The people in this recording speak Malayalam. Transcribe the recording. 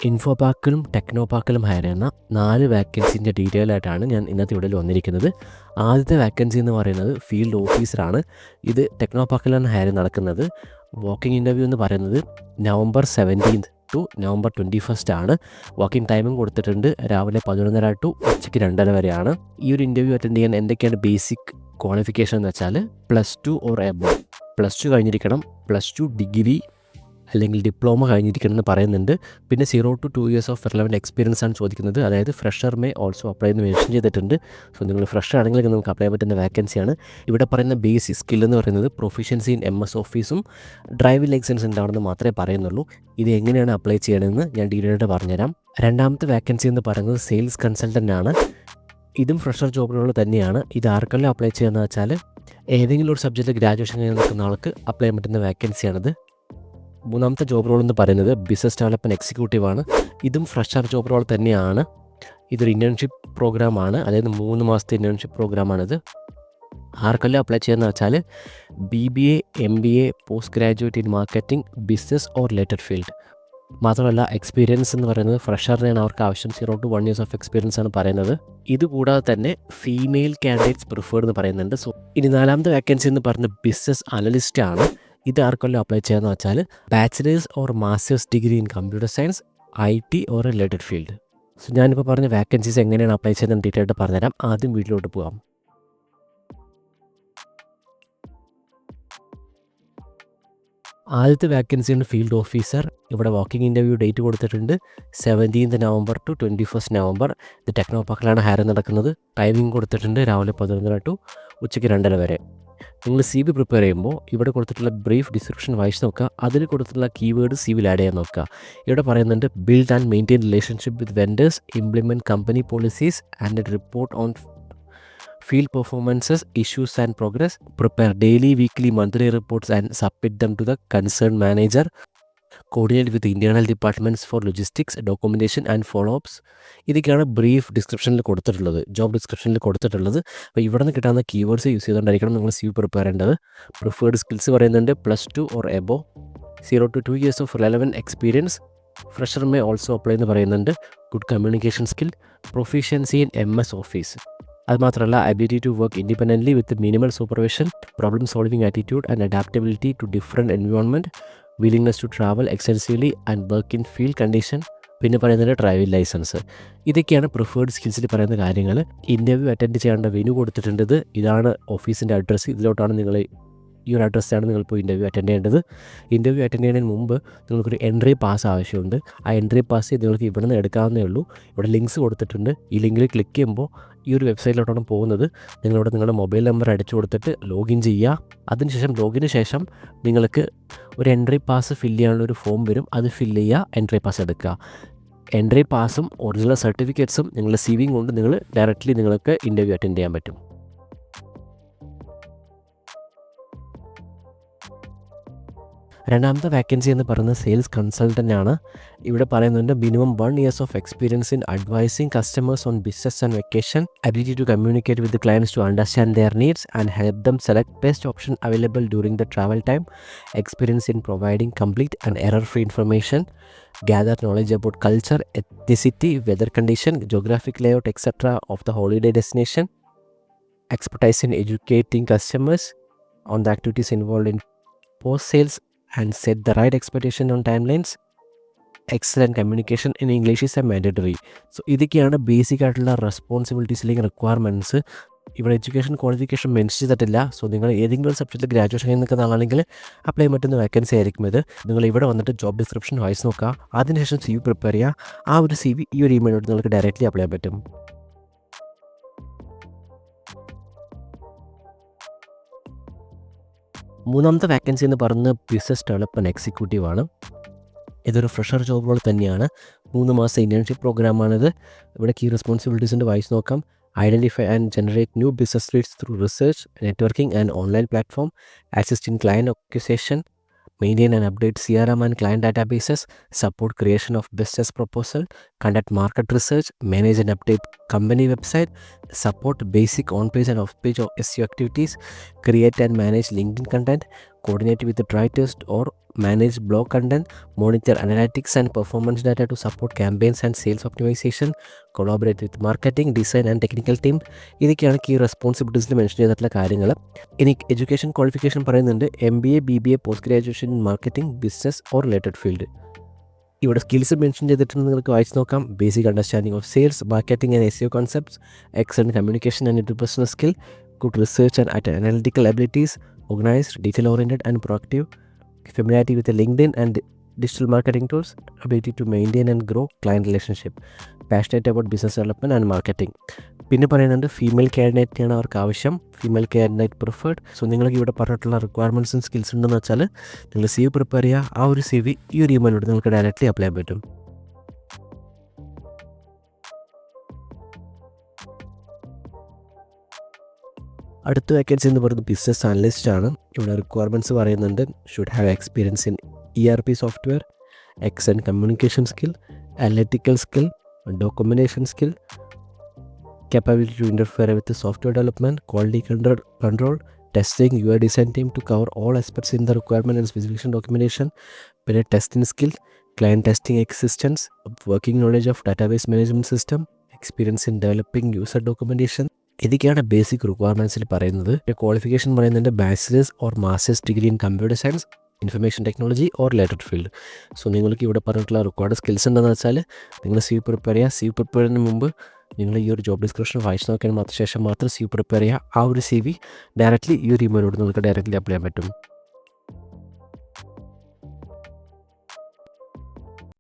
ഇൻഫോപാർക്കിലും ടെക്നോപാർക്കിലും ഹയർ ചെയ്യുന്ന 4 വാക്കൻസിൻ്റെ ഡീറ്റെയിൽ ആയിട്ടാണ് ഞാൻ ഇന്നത്തെ വീഡിയോയിൽ വന്നിരിക്കുന്നത്. ആദ്യത്തെ വാക്കൻസി എന്ന് പറയുന്നത് ഫീൽഡ് ഓഫീസറാണ്. ഇത് ടെക്നോപാർക്കിലാണ് ഹയർ നടക്കുന്നത്. വാക്കിംഗ് ഇൻ്റർവ്യൂ എന്ന് പറയുന്നത് November 17th to November 21st ആണ്. വാക്കിംഗ് ടൈമും കൊടുത്തിട്ടുണ്ട്. രാവിലെ 11:30 to ഉച്ചയ്ക്ക് 2:30 വരെയാണ്. ഈ ഒരു ഇൻ്റർവ്യൂ അറ്റൻഡ് ചെയ്യാൻ എന്തൊക്കെയാണ് ബേസിക് ക്വാളിഫിക്കേഷൻ എന്ന് വെച്ചാൽ +2 ഓർ എബോവ്, +2 കഴിഞ്ഞിരിക്കണം, +2 ഡിഗ്രി അല്ലെങ്കിൽ ഡിപ്ലോമ കഴിഞ്ഞിരിക്കണം എന്ന് പറയുന്നുണ്ട്. പിന്നെ 0 to 2 years of relevant experience ആണ് ചോദിക്കുന്നത്. അതായത് ഫ്രഷർ മേ ഓൾസോ അപ്ലൈ എന്ന് മെൻഷൻ ചെയ്തിട്ടുണ്ട്. സോ നിങ്ങൾ ഫ്രഷർ ആണെങ്കിൽ നമുക്ക് അപ്ലൈ ചെയ്യാൻ പറ്റുന്ന വാക്കൻസിയാണ്. ഇവിടെ പറയുന്ന ബേസിക് സ്കിൽ എന്ന് പറയുന്നത് പ്രൊഫഷ്യൻസി ഇൻ MS ഓഫീസും ഡ്രൈവിംഗ് ലൈസൻസ് ഉണ്ടാവണമെന്ന് മാത്രമേ പറയുന്നുള്ളൂ. ഇത് എങ്ങനെയാണ് അപ്ലൈ ചെയ്യണമെന്ന് ഞാൻ ഡീറ്റെയിലായിട്ട് പറഞ്ഞുതരാം. രണ്ടാമത്തെ വാക്കൻസി എന്ന് പറയുന്നത് സെയിൽസ് കൺസൾട്ടൻ്റ് ആണ്. ഇതും ഫ്രഷർ ജോബുകൾ തന്നെയാണ്. ഇത് ആർക്കെല്ലാം അപ്ലൈ ചെയ്യുകയെന്ന് വെച്ചാൽ ഏതെങ്കിലും ഒരു സബ്ജക്റ്റിൽ ഗ്രാജുവേഷൻ കഴിഞ്ഞ് നിൽക്കുന്ന ആൾക്ക് അപ്ലൈ ചെയ്യാൻ പറ്റുന്ന വാക്കൻസിയാണിത്. മൂന്നാമത്തെ ജോബ് റോൾ എന്ന് പറയുന്നത് ബിസിനസ് ഡെവലപ്മെൻറ്റ് എക്സിക്യൂട്ടീവ് ആണ്. ഇതും ഫ്രഷർ ജോബ് റോൾ തന്നെയാണ്. ഇതൊരു ഇൻറ്റേൺഷിപ്പ് പ്രോഗ്രാമാണ്, അതായത് 3 മാസത്തെ ഇൻറ്റേൺഷിപ്പ് പ്രോഗ്രാമാണിത്. ആർക്കെല്ലാം അപ്ലൈ ചെയ്യുന്നത് വെച്ചാൽ BBA, MBA, post graduate in marketing, business or related field. മാത്രമല്ല എക്സ്പീരിയൻസ് എന്ന് പറയുന്നത് ഫ്രഷറിനാണ് അവർക്ക് ആവശ്യം. 0 to 1 years ഓഫ് എക്സ്പീരിയൻസ് ആണ് പറയുന്നത്. ഇതുകൂടാതെ തന്നെ ഫീമെയിൽ കാൻഡിഡേറ്റ്സ് പ്രിഫേർഡ് എന്ന് പറയുന്നുണ്ട്. സോ ഇനി നാലാമത്തെ വാക്കൻസി എന്ന് പറയുന്നത് ബിസിനസ് അനലിസ്റ്റ് ആണ്. ഇത് ആർക്കെല്ലാം അപ്ലൈ ചെയ്യാന്ന് വെച്ചാൽ bachelors or masters degree in computer science, IT or related field. So ഞാനിപ്പോൾ പറഞ്ഞ വാക്കൻസീസ് എങ്ങനെയാണ് അപ്ലൈ ചെയ്യുന്നത് ഡീറ്റെയിൽ ആയിട്ട് പറഞ്ഞുതരാം. ആദ്യം വീട്ടിലോട്ട് പോകാം. ആദ്യത്തെ വാക്കൻസിയാണ് ഫീൽഡ് ഓഫീസർ. ഇവിടെ വാക്കിംഗ് ഇൻ്റർവ്യൂ ഡേറ്റ് കൊടുത്തിട്ടുണ്ട് 17th November to 21st November. ഇത് ടെക്നോപാർക്കിലാണ് ഹയർ നടക്കുന്നത്. ടൈമിംഗ് കൊടുത്തിട്ടുണ്ട് രാവിലെ 11:30 to ഉച്ചയ്ക്ക് 2:30 വരെ. നിങ്ങൾ CV പ്രിപ്പയർ ചെയ്യുമ്പോൾ ഇവിടെ കൊടുത്തിട്ടുള്ള ബ്രീഫ് ഡിസ്ക്രിപ്ഷൻ വായിച്ച് നോക്കുക. അതിൽ കൊടുത്തിട്ടുള്ള കീവേഡ് CVയിൽ ആഡ് ചെയ്യാൻ നോക്കുക. ഇവിടെ പറയുന്നുണ്ട് build and maintain relationship with vendors, implement company policies and report on field performances, issues and progress, prepare daily, weekly, monthly reports and submit them to the concerned manager, coordinate with internal departments for logistics, documentation and follow-ups. ഇതൊക്കെയാണ് ബ്രീഫ് ഡിസ്ക്രിപ്ഷനിൽ കൊടുത്തിട്ടുള്ളത്, ജോബ് ഡിസ്ക്രിപ്ഷനിൽ കൊടുത്തിട്ടുള്ളത്. അപ്പോൾ ഇവിടെ നിന്ന് കിട്ടാവുന്ന കീവേഡ്സ് യൂസ് ചെയ്തുകൊണ്ടായിരിക്കണം നിങ്ങൾ CV പ്രിപ്പയർ ചെയ്യേണ്ടത്. പ്രിഫേർഡ് സ്കിൽസ് പറയുന്നുണ്ട് +2 or above, 0 to 2 years of relevant experience, fresher may also apply എന്ന് പറയുന്നുണ്ട്. Good communication skill, proficiency in MS office. അതുമാത്രമല്ല ability to work independently with minimal supervision, problem solving attitude and adaptability to different environment, willingness to travel extensively and work in field condition. പിന്നെ പറയുന്നത് ഡ്രൈവിംഗ് ലൈസൻസ്. ഇതൊക്കെയാണ് പ്രിഫേർഡ് സ്കിൽസിൽ പറയുന്ന കാര്യങ്ങൾ. ഇൻ്റർവ്യൂ അറ്റൻഡ് ചെയ്യേണ്ട വെന്യൂ കൊടുത്തിട്ടുണ്ട്. ഇതാണ് ഓഫീസിൻ്റെ അഡ്രസ്സ്. ഇതിലോട്ടാണ് നിങ്ങൾ ഈ ഒരു അഡ്രസ്സാണ് നിങ്ങളിപ്പോൾ ഇൻ്റർവ്യൂ അറ്റൻഡ് ചെയ്യേണ്ടത്. ഇൻ്റർവ്യൂ അറ്റൻഡ് ചെയ്യുന്നതിന് മുമ്പ് നിങ്ങൾക്കൊരു എൻട്രി പാസ് ആവശ്യമുണ്ട്. ആ എൻട്രി പാസ് നിങ്ങൾക്ക് ഇവിടെ നിന്ന് എടുക്കാവുന്നേ ഉള്ളൂ. ഇവിടെ ലിങ്ക്സ് കൊടുത്തിട്ടുണ്ട്. ഈ ലിങ്കിൽ ക്ലിക്ക് ചെയ്യുമ്പോൾ ഈ ഒരു വെബ്സൈറ്റിലോട്ടാണ് പോകുന്നത്. നിങ്ങളിവിടെ നിങ്ങളുടെ മൊബൈൽ നമ്പർ അടിച്ചു കൊടുത്തിട്ട് ലോഗിൻ ചെയ്യുക. അതിനുശേഷം ലോഗിന് ശേഷം നിങ്ങൾക്ക് ഒരു എൻട്രി പാസ് ഫില്ല് ചെയ്യാനുള്ള ഒരു ഫോം വരും. അത് ഫില്ല് ചെയ്യുക, എൻട്രി പാസ് എടുക്കുക. എൻട്രി പാസും ഒറിജിനൽ സർട്ടിഫിക്കറ്റ്സും നിങ്ങളുടെ CVയും കൊണ്ട് നിങ്ങൾ ഡയറക്റ്റ്ലി നിങ്ങൾക്ക് ഇൻ്റർവ്യൂ അറ്റൻഡ് ചെയ്യാൻ പറ്റും. രണ്ടാമത്തെ വാക്കൻസി എന്ന് പറയുന്നത് സെയിൽസ് കൺസൾട്ടൻ്റ് ആണ്. ഇവിടെ പറയുന്നുണ്ട് minimum 1 years of experience in advising customers on business and vacation, ability to communicate with clients to understand their needs and help them select best option available during the travel time, experience in providing complete and error free information, gather knowledge about culture, ethnicity, weather condition, geographic layout, etc. of the holiday destination, expertise in educating customers on the activities involved in post sales and set the right expectation on timelines, excellent communication in English is a mandatory. So ഇതൊക്കെയാണ് ബേസിക് ആയിട്ടുള്ള റെസ്പോൺസിബിലിറ്റീസിലേക്ക് റിക്വയർമെൻറ്റ്സ്. ഇവിടെ എഡ്യൂക്കേഷൻ ക്വാളിഫിക്കേഷൻ മെൻഷൻ ചെയ്തിട്ടില്ല. സോ നിങ്ങൾ ഏതെങ്കിലും ഒരു സബ്ജക്റ്റിൽ ഗ്രാജുവേഷൻ കഴിഞ്ഞ് നിൽക്കുന്ന ആളാണെങ്കിൽ അപ്ലൈ ചെയ്യാൻ പറ്റുന്ന വാക്കൻസി ആയിരിക്കും ഇത്. നിങ്ങൾ ഇവിടെ വന്നിട്ട് ജോബ് ഡിസ്ക്രിപ്ഷൻ വായിച്ച് നോക്കുക. അതിനുശേഷം CV പ്രിപ്പയർ ചെയ്യുക. ആ ഒരു CV ഈ ഒരു ഇമെയിലോട്ട് നിങ്ങൾക്ക് ഡയറക്റ്റ്ലി അപ്ലൈ ചെയ്യാൻ പറ്റും. മൂന്നാമത്തെ വാക്കൻസി എന്ന് പറയുന്നത് ബിസിനസ് ഡെവലപ്മെൻറ്റ് എക്സിക്യൂട്ടീവ് ആണ്. ഇതൊരു ഫ്രഷർ ജോബ് റോൾ തന്നെയാണ്. 3 മാസത്തെ ഇൻറ്റേൺഷിപ്പ് പ്രോഗ്രാമാണിത്. ഇവിടെ കീ റെസ്പോൺസിബിലിറ്റീസിൻ്റെ വായിച്ച് നോക്കാം. Identify and generate new business leads through research, networking and online platform, assist in client acquisition, maintain and update CRM and client databases, support creation of business proposal, conduct market research, manage and update company website, support basic on-page and off-page SEO activities, create and manage LinkedIn content, coordinate with the writers or manage blog content, monitor analytics and performance data to support campaigns and sales optimization, collaborate with marketing, design and technical team. ഇതൊക്കെയാണ് കീ റെസ്പോൺസിബിലിറ്റീസിൽ മെൻഷൻ ചെയ്തിട്ടുള്ള കാര്യങ്ങൾ. ഇനി എഡ്യൂക്കേഷൻ ക്വാളിഫിക്കേഷൻ പറയുന്നുണ്ട് MBA, BBA, post graduation in marketing, business or related field. ഇവിടെ സ്കിൽസ് മെൻഷൻ ചെയ്തിട്ടുണ്ട്, നിങ്ങൾക്ക് വായിച്ച് നോക്കാം. Basic understanding of sales, marketing and SEO concepts, excellent communication and interpersonal skill, good research and analytical abilities, organized, detail-oriented and proactive, familiarity with the LinkedIn and digital marketing tools, ability to maintain and grow client relationship, passionate about business development and marketing. പിന്നെ പറയുന്നുണ്ട് ഫീമെയിൽ കാൻഡിഡേറ്റിനാണ് അവർക്ക് ആവശ്യം, ഫീമെയിൽ കാൻഡിഡേറ്റ് പ്രിഫേർഡ്. സോ നിങ്ങൾക്ക് ഇവിടെ പറഞ്ഞിട്ടുള്ള റിക്വയർമെൻറ്റ്സും സ്കിൽസ് ഉണ്ടെന്ന് വെച്ചാൽ നിങ്ങൾ CV പ്രിപ്പയർ ചെയ്യുക. ആ ഒരു CV ഈ ഒരു ഇമെയിലൂടെ നിങ്ങൾക്ക് ഡയറക്റ്റ്ലി അപ്ലൈ ചെയ്യാൻ പറ്റും. അടുത്ത വേക്കൻസി എന്ന് പറയുന്നത് ബിസിനസ് അനലിസ്റ്റ് ആണ്. ഇവിടെ റിക്വയർമെൻറ്റ്സ് പറയുന്നുണ്ട് should have experience in ERP software, excellent communication skill, analytical skill, documentation skill, capability to interfere with the software development, quality control, testing, UI design team to cover all aspects in the requirement and specification documentation, പിന്നെ testing skill, client testing assistance, working knowledge of database management system, experience in developing user documentation. ഇതൊക്കെയാണ് ബേസിക് റിക്വയർമെൻറ്റ്സിൽ പറയുന്നത്. ക്വാളിഫിക്കേഷൻ പറയുന്നുണ്ട് bachelors or masters degree in computer science, information technology or related field. So നിങ്ങൾക്ക് ഇവിടെ പറഞ്ഞിട്ടുള്ള റിക്വയർഡ് സ്കിൽസ് ഉണ്ടെന്ന് വെച്ചാൽ നിങ്ങൾ CV പ്രിപ്പയർ ചെയ്യുക. CV പ്രിപ്പയർ ചെയ്യുന്നതിന് മുമ്പ് നിങ്ങൾ ഈ ഒരു ജോബ് ഡിസ്ക്രിപ്ഷൻ വായിച്ച് നോക്കിയതിന് ശേഷം മാത്രം CV പ്രിപ്പയർ ചെയ്യുക. ആ ഒരു CV ഡയറക്റ്റ്ലി ഈ ഒരു ഇമെയിലോട് നിങ്ങൾക്ക് ഡയറക്റ്റ്ലി അപ്ലൈ ചെയ്യാൻ പറ്റും.